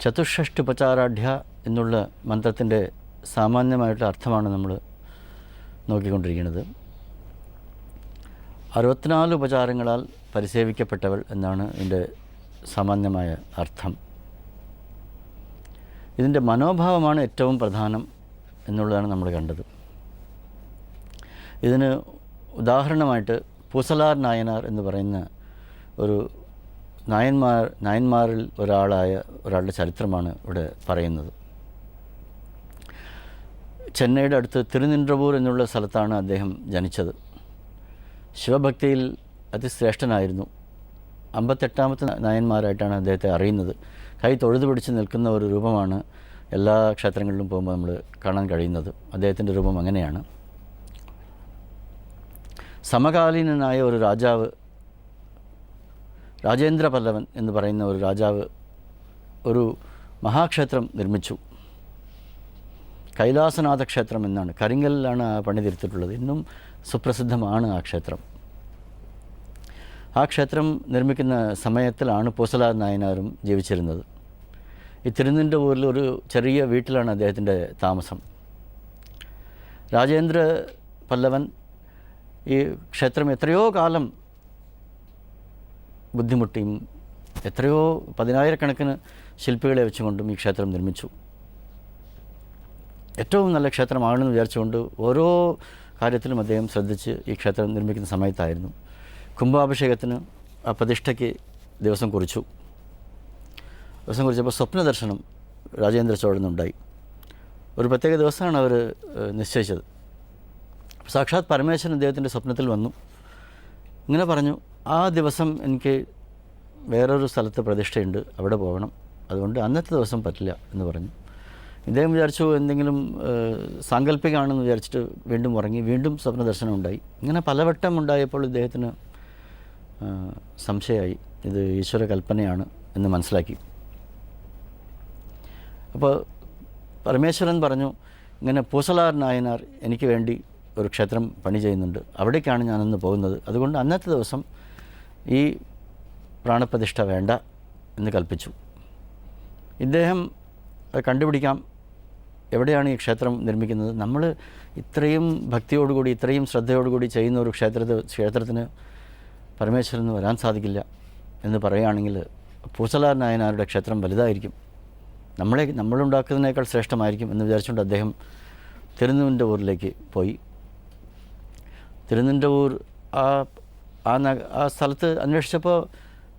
ചതുഷ്ഷഷ്ടിപചാരാഢ്യ എന്നുള്ള മന്ത്രത്തിൻ്റെ സാമാന്യമായിട്ടുള്ള അർത്ഥമാണ് നമ്മൾ നോക്കിക്കൊണ്ടിരിക്കുന്നത്. 64 ഉപചാരങ്ങളാൽ പരിസേവിക്കപ്പെട്ടവൾ എന്നാണ് ഇതിൻ്റെ സാമാന്യമായ അർത്ഥം. ഇതിൻ്റെ മനോഭാവമാണ് ഏറ്റവും പ്രധാനം എന്നുള്ളതാണ് നമ്മൾ കണ്ടത്. ഇതിന് ഉദാഹരണമായിട്ട് പൂസലാർ നായനാർ എന്ന് പറയുന്ന ഒരു നായന്മാരിൽ ഒരാളുടെ ചരിത്രമാണ് ഇവിടെ പറയുന്നത്. ചെന്നൈയുടെ അടുത്ത് തിരുനിன்றവൂർ എന്നുള്ള സ്ഥലത്താണ് അദ്ദേഹം ജനിച്ചത്. ശിവഭക്തിയിൽ അതിശ്രേഷ്ഠനായിരുന്നു. 58ാമത്തെ നായന്മാരായിട്ടാണ് അദ്ദേഹത്തെ അറിയുന്നത്. കൈ തൊഴുതു പിടിച്ച് നിൽക്കുന്ന ഒരു രൂപമാണ് എല്ലാ ക്ഷേത്രങ്ങളിലും പോകുമ്പോൾ നമ്മൾ കാണാൻ കഴിയുന്നത്. അദ്ദേഹത്തിൻ്റെ രൂപം അങ്ങനെയാണ്. സമകാലീനനായ ഒരു രാജാവ്, രാജേന്ദ്ര പല്ലവൻ എന്ന് പറയുന്ന ഒരു രാജാവ് ഒരു മഹാക്ഷേത്രം നിർമ്മിച്ചു. കൈലാസനാഥ ക്ഷേത്രം എന്നാണ്, കരിങ്കല്ലിലാണ് ആ പണി തീർത്തിട്ടുള്ളത്. ഇന്നും സുപ്രസിദ്ധമാണ് ആ ക്ഷേത്രം. ആ ക്ഷേത്രം നിർമ്മിക്കുന്ന സമയത്തിലാണ് പൂസലാർ നായനാരും ജീവിച്ചിരുന്നത്. ഈ തിരുനിன்றവൂരിൽ ഒരു ചെറിയ വീട്ടിലാണ് അദ്ദേഹത്തിൻ്റെ താമസം. രാജേന്ദ്ര പല്ലവൻ ഈ ക്ഷേത്രം എത്രയോ കാലം ബുദ്ധിമുട്ടിയും എത്രയോ 10,000-കണക്കിന് ശില്പികളെ വെച്ചുകൊണ്ടും ഈ ക്ഷേത്രം നിർമ്മിച്ചു. ഏറ്റവും നല്ല ക്ഷേത്രമാണെന്ന് വിചാരിച്ചുകൊണ്ട് ഓരോ കാര്യത്തിലും അദ്ദേഹം ശ്രദ്ധിച്ച് ഈ ക്ഷേത്രം നിർമ്മിക്കുന്ന സമയത്തായിരുന്നു. കുംഭാഭിഷേകത്തിന് ആ പ്രതിഷ്ഠയ്ക്ക് ദിവസം കുറിച്ചപ്പോൾ സ്വപ്ന ദർശനം രാജേന്ദ്ര ചോഴനുണ്ടായി. ഒരു പ്രത്യേക ദിവസമാണ് അവർ നിശ്ചയിച്ചത്. സാക്ഷാത് പരമേശ്വരൻ അദ്ദേഹത്തിൻ്റെ സ്വപ്നത്തിൽ വന്നു. ഇങ്ങനെ പറഞ്ഞു, ആ ദിവസം എനിക്ക് വേറൊരു സ്ഥലത്ത് പ്രതിഷ്ഠയുണ്ട്, അവിടെ പോകണം, അതുകൊണ്ട് അന്നത്തെ ദിവസം പറ്റില്ല എന്ന് പറഞ്ഞു. ഇദ്ദേഹം വിചാരിച്ചു എന്തെങ്കിലും സാങ്കല്പികമാണെന്ന് വിചാരിച്ചിട്ട് വീണ്ടും ഉറങ്ങി. വീണ്ടും സ്വപ്ന ദർശനം ഉണ്ടായി. ഇങ്ങനെ പലവട്ടം ഉണ്ടായപ്പോൾ ഇദ്ദേഹത്തിന് സംശയമായി, ഇത് ഈശ്വര കൽപ്പനയാണ് എന്ന് മനസ്സിലാക്കി. അപ്പോൾ പരമേശ്വരൻ പറഞ്ഞു, ഇങ്ങനെ പൂസലാർ നായനാർ എനിക്ക് വേണ്ടി ഒരു ക്ഷേത്രം പണി ചെയ്യുന്നുണ്ട്, അവിടേക്കാണ് ഞാനിന്ന് പോകുന്നത്, അതുകൊണ്ട് അന്നത്തെ ദിവസം ഈ പ്രാണപ്രതിഷ്ഠ വേണ്ട എന്ന് കൽപ്പിച്ചു. ഇദ്ദേഹം കണ്ടുപിടിക്കാം എവിടെയാണ് ഈ ക്ഷേത്രം നിർമ്മിക്കുന്നത്. നമ്മൾ ഇത്രയും ഭക്തിയോടുകൂടി ഇത്രയും ശ്രദ്ധയോടുകൂടി ചെയ്യുന്ന ഒരു ക്ഷേത്രത്തിന് പരമേശ്വരന് വരാൻ സാധിക്കില്ല എന്ന് പറയുകയാണെങ്കിൽ പൂസലാർ നായനാരുടെ ക്ഷേത്രം വലുതായിരിക്കും, നമ്മളുണ്ടാക്കുന്നതിനേക്കാൾ ശ്രേഷ്ഠമായിരിക്കും എന്ന് വിചാരിച്ചുകൊണ്ട് അദ്ദേഹം തിരുനിன்றവൂരിലേക്ക് പോയി. തിരുനിன்றവൂർ ആ സ്ഥലത്ത് അന്വേഷിച്ചപ്പോൾ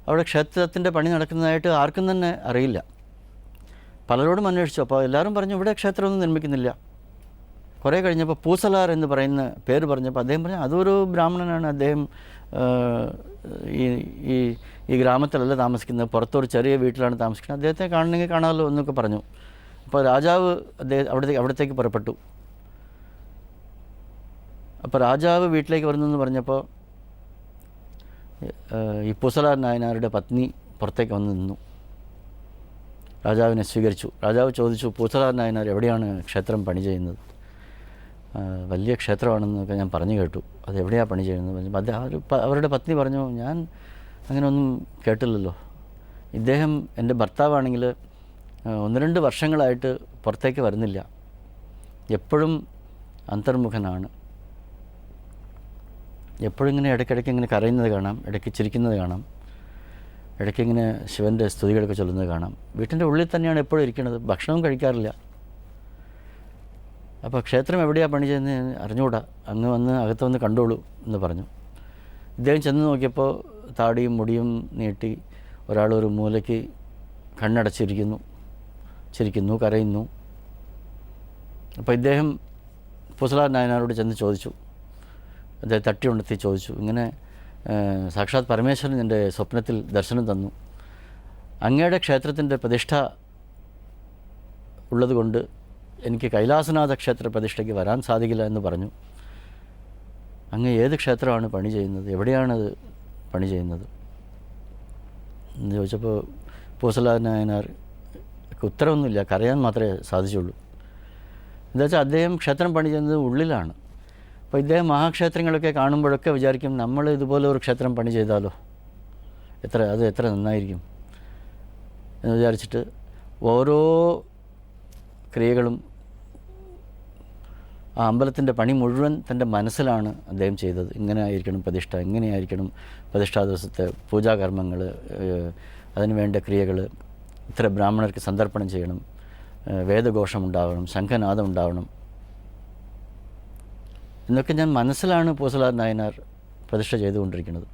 അവിടെ ക്ഷേത്രത്തിൻ്റെ പണി നടക്കുന്നതായിട്ട് ആർക്കും തന്നെ അറിയില്ല. പലരോടും അന്വേഷിച്ചു. അപ്പോൾ എല്ലാവരും പറഞ്ഞു ഇവിടെ ക്ഷേത്രമൊന്നും നിർമ്മിക്കുന്നില്ല. കുറേ കഴിഞ്ഞപ്പോൾ പൂസലാർ എന്ന് പറയുന്ന പേര് പറഞ്ഞപ്പോൾ അദ്ദേഹം പറഞ്ഞു അതൊരു ബ്രാഹ്മണനാണ്, അദ്ദേഹം ഈ ഗ്രാമത്തിലല്ല താമസിക്കുന്നത്, പുറത്തൊരു ചെറിയ വീട്ടിലാണ് താമസിക്കുന്നത്, അദ്ദേഹത്തെ കാണണമെങ്കിൽ കാണാമല്ലോ എന്നൊക്കെ പറഞ്ഞു. അപ്പോൾ രാജാവ് അവിടത്തേക്ക് പുറപ്പെട്ടു. അപ്പോൾ രാജാവ് വീട്ടിലേക്ക് വരുന്നെന്ന് പറഞ്ഞപ്പോൾ ഈ പൂസലാർ നായനാരുടെ പത്നി പുറത്തേക്ക് വന്ന് നിന്നു. രാജാവിനെ സ്വീകരിച്ചു. രാജാവ് ചോദിച്ചു, പൂസലാർ നായനാർ എവിടെയാണ് ക്ഷേത്രം പണി ചെയ്യുന്നത്? വലിയ ക്ഷേത്രമാണെന്നൊക്കെ ഞാൻ പറഞ്ഞു കേട്ടു, അത് എവിടെയാണ് പണി ചെയ്യുന്നത് പറഞ്ഞു. അവരുടെ പത്നി പറഞ്ഞു, ഞാൻ അങ്ങനെയൊന്നും കേട്ടില്ലല്ലോ. ഇദ്ദേഹം എൻ്റെ ഭർത്താവാണെങ്കിൽ 1-2 വർഷങ്ങളായിട്ട് പുറത്തേക്ക് വരുന്നില്ല, എപ്പോഴും അന്തർമുഖനാണ്, എപ്പോഴും ഇങ്ങനെ ഇടയ്ക്കിടയ്ക്ക് ഇങ്ങനെ കരയുന്നത് കാണാം, ഇടയ്ക്ക് ചിരിക്കുന്നത് കാണാം, ഇടയ്ക്ക് ഇങ്ങനെ ശിവൻ്റെ സ്തുതികളൊക്കെ ചൊല്ലുന്നത് കാണാം. വീട്ടിൻ്റെ ഉള്ളിൽ തന്നെയാണ് എപ്പോഴും ഇരിക്കുന്നത്, ഭക്ഷണവും കഴിക്കാറില്ല. അപ്പോൾ ക്ഷേത്രം എവിടെയാണ് പണി ചെയ്യുന്നത് അറിഞ്ഞുകൂടാ, അങ്ങ് വന്ന് അകത്ത് വന്ന് കണ്ടോളൂ എന്ന് പറഞ്ഞു. ഇദ്ദേഹം ചെന്ന് നോക്കിയപ്പോൾ താടിയും മുടിയും നീട്ടി ഒരാൾ ഒരു മൂലയ്ക്ക് കണ്ണടച്ചിരിക്കുന്നു, ചിരിക്കുന്നു, കരയുന്നു. അപ്പോൾ ഇദ്ദേഹം പൂസലാർ നായനാരോട് ചെന്ന് ചോദിച്ചു, അദ്ദേഹം തട്ടിയുണ്ടെത്തി ചോദിച്ചു, ഇങ്ങനെ സാക്ഷാത് പരമേശ്വരൻ എൻ്റെ സ്വപ്നത്തിൽ ദർശനം തന്നു, അങ്ങയുടെ ക്ഷേത്രത്തിൻ്റെ പ്രതിഷ്ഠ ഉള്ളതുകൊണ്ട് എനിക്ക് കൈലാസനാഥ ക്ഷേത്ര പ്രതിഷ്ഠയ്ക്ക് വരാൻ സാധിക്കില്ല എന്ന് പറഞ്ഞു. അങ്ങ് ഏത് ക്ഷേത്രമാണ് പണി ചെയ്യുന്നത്, എവിടെയാണത് പണി ചെയ്യുന്നത് എന്ന് ചോദിച്ചപ്പോൾ പൂസലാർ നായനാർ ഉത്തരവൊന്നുമില്ല, കരയാൻ മാത്രമേ സാധിച്ചുള്ളൂ. എന്താ വെച്ചാൽ അദ്ദേഹം ക്ഷേത്രം പണി ചെയ്യുന്നത് ഉള്ളിലാണ്. അപ്പോൾ ഇദ്ദേഹം മഹാക്ഷേത്രങ്ങളൊക്കെ കാണുമ്പോഴൊക്കെ വിചാരിക്കും നമ്മൾ ഇതുപോലെ ഒരു ക്ഷേത്രം പണി ചെയ്താലോ, എത്ര നന്നായിരിക്കും എന്ന് വിചാരിച്ചിട്ട് ഓരോ ക്രിയകളും ആ അമ്പലത്തിൻ്റെ പണി മുഴുവൻ തൻ്റെ മനസ്സിലാണ് അദ്ദേഹം ചെയ്തത്. ഇങ്ങനെ ആയിരിക്കണം പ്രതിഷ്ഠ, എങ്ങനെയായിരിക്കണം പ്രതിഷ്ഠാ ദിവസത്തെ പൂജാകർമ്മങ്ങൾ, അതിന് വേണ്ട ക്രിയകൾ, ഇത്ര ബ്രാഹ്മണർക്ക് സന്ദർപ്പണം ചെയ്യണം, വേദഘോഷം ഉണ്ടാവണം, ശംഖനാദം ഉണ്ടാവണം എന്നൊക്കെ ഞാൻ മനസ്സിലാണ് പൂസലാർ നായനാർ പ്രതിഷ്ഠ ചെയ്തുകൊണ്ടിരിക്കുന്നത്.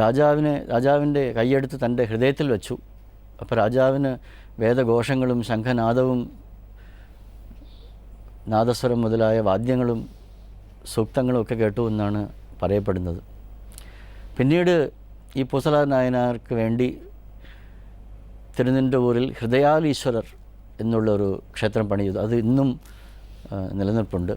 രാജാവിൻ്റെ കൈയെടുത്ത് തൻ്റെ ഹൃദയത്തിൽ വെച്ചു. അപ്പോൾ രാജാവിന് വേദഘോഷങ്ങളും ശംഖനാദവും നാദസ്വരം മുതലായ വാദ്യങ്ങളും സൂക്തങ്ങളും ഒക്കെ കേട്ടു എന്നാണ് പറയപ്പെടുന്നത്. പിന്നീട് ഈ പൂസലാർ നായനാർക്ക് വേണ്ടി തിരുനിன்றവൂരിൽ ഹൃദയാലീശ്വരർ എന്നുള്ളൊരു ക്ഷേത്രം പണിതു. അത് ഇന്നും നിലനിൽപ്പുണ്ട്.